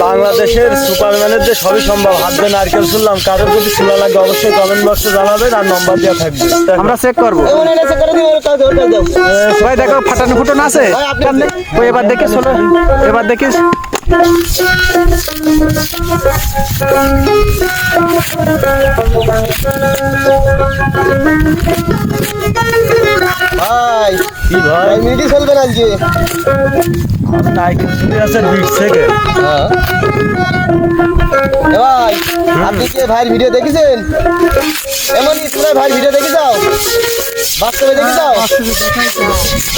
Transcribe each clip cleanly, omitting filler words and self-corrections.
বাংলাদেশের সুপারম্যানের যে সবই সম্ভব, হাত দিয়ে নারকেল ছুললাম। কারোর যদি ছুলা লাগে অবশ্যই কমেন্ট বক্সে জানাবেন, আর নম্বর দেওয়া থাকবে, আমরা চেক করবো। ভাই দেখো ফাটানো ফুটানো আছে, ওই এবার দেখিস হলো, এবার দেখিস। ভাই কি ভাই মিটি চলবে না আজকে? নারকেল ছুলি আছে বিট থেকে। ভাই আপনি কি ভাইয়ের ভিডিও দেখেছেন? এমন ইসলামের ভাইয়ের ভিডিও দেখে যাও, বাস্তবে দেখে যাও।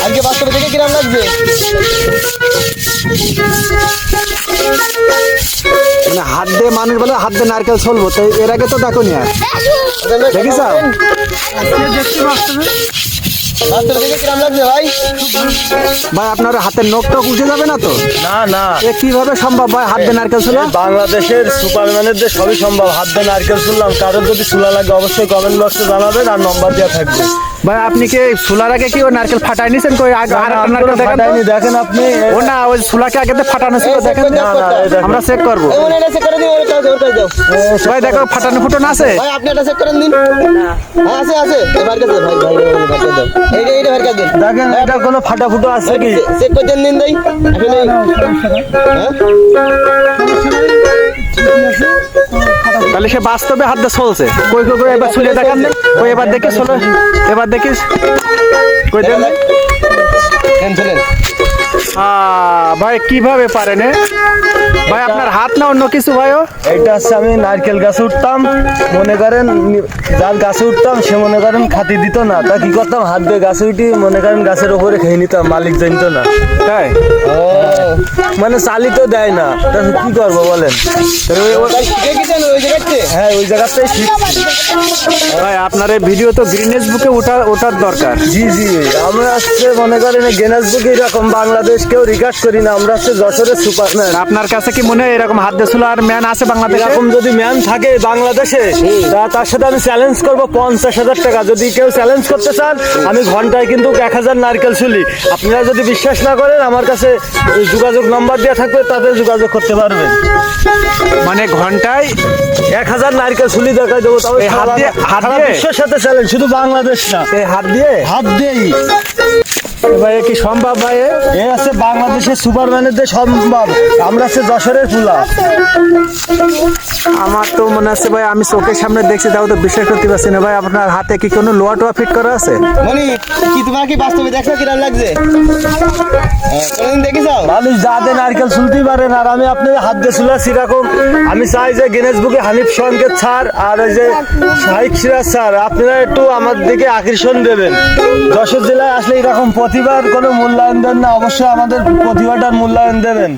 আজকে বাস্তবে দেখে কিরম লাগছে? মানে হাত দিয়ে মানুষ বলে হাত দিয়ে নারকেল ছলবো, তো এর আগে তো দেখো নি আর দেখিস। বাস্তবে দেখে কিরম লাগছে ভাই? ভাই আপনার হাতের নখ টক উঠে যাবে না তো? না না, এ কিভাবে সম্ভব ভাই হাত দিয়ে নারকেল ছুলা? বাংলাদেশের সুপারম্যানের যে সবই সম্ভব, হাত দিয়ে নারকেল ছুললাম। কারোর যদি ছুলা লাগে অবশ্যই কমেন্ট বক্সে জানাবেন, আর নম্বর দেওয়া থাকবে। ভাই আপনি কি ছুলার আগে কি ওই নারকেল ফাটাই নিছেন? কই আর একটা নারকেল দেখেন তো। দেখেন আপনি, ও না ওই ছুলাকে আগে ফাটানো ছিল, দেখেন। না, না, আমরা চেক করবো। এমন এটা চেক করে দিন, ওর কাছে যাও। ভাই দেখো ফাটানো ফুটানো আছে। ভাই আপনি এটা চেক করেন দিন। হ্যাঁ আছে আছে, এবার কাছে ভাই ভাই ভাই কাছে দাও। এইটা ভাই কাছে দিন। দেখেন এটা কোনো ফাটাফুটো আছে কি? চেক করে দেন দিন দেই। আসলে হ্যাঁ তাহলে সে বাস্তবে হাত দিয়ে চলছে। কই কই কই এবার ছুলে দেখান। ওই এবার দেখিস হলো, এবার দেখিস। কই দেন চলেন। ভাই কিভাবে পারেন? ভাই আপনার হাত না অন্য কিছু ভাইও? এইটা হচ্ছে আমি নারকেল গাছে উঠতাম, মনে করেন যার গাছে উঠতাম সে মনে করেন খাতি দিত না, তা কি করতাম হাত দিয়ে গাছে উঠি মনে করেন গাছের ওপরে খেয়ে নিতাম, মালিক জানতো না। তাই মানে চালিত দেয় না, তা কি করবো বলেন? শিখে গেছেন ওই জায়গাতে? হ্যাঁ ওই জায়গাতেই শিখছি। ভাই আপনার এই ভিডিও তো গ্রিনেস বুকে ওঠার দরকার। জি জি, আমরা হচ্ছে মনে করেন গিনেস বুকে এরকম বাংলাদেশ কেউ রেকর্ড করি না, আমরা হচ্ছে যশোরের সুপারম্যান। আপনার কাছে কি মনে হয় এরকম হাত দিয়ে ছুলার ম্যান আছে বাংলাদেশে? এরকম যদি ম্যান থাকে বাংলাদেশে, তার সাথে আমি চ্যালেঞ্জ করবো 50,000 টাকা। যদি কেউ চ্যালেঞ্জ করতে চান, আমি ঘন্টায় কিন্তু 1000 নারকেল ছুলি। আপনারা যদি বিশ্বাস না করেন, আমার কাছে যোগাযোগ নাম্বার দেওয়া থাকবে, তাতে যোগাযোগ করতে পারবেন। মানে ঘন্টায় 1000 নারকেল ছুলি দেখা দেবো। তবে এই হাত দিয়ে বিশ্বের সাথে চ্যালেঞ্জ, শুধু বাংলাদেশ না, এই হাত দিয়ে হাত দিয়েই। ভাই এ কি সম্ভব ভাই? এ আছে বাংলাদেশের সুপারম্যানের যে সম্ভব, আমরা হচ্ছে যশোরের ফুলা। আমার তো মনে আছে ভাই, আমি চোখের সামনে দেখছি, তাও তো বিশ্বাস করতে পারছি না ভাই। আপনার হাতে কি কোনো লোয়া টোয়া ফিট করা আছে? মনি কি তোমার কি বাস্তবে দেখছো কিরম লাগছে? কোনদিন দেখেছো? মানুষ যাতে নারকেল ছুলতেই পারেন, আর আমি আপনার হাত দিয়ে ছুলাচ্ছি এরকম। আমি চাই যে গিনেস বুকে হানিফ সংকেত স্যার আর ওই যে শাহিক সিরাজ স্যার, আপনারা একটু আমার দিকে আকর্ষণ দেবেন। যশোর জেলায় আসলে এরকম প্রতিভার কোনো মূল্যায়ন দেন না, অবশ্যই আমাদের প্রতিভাটার মূল্যায়ন দেবেন।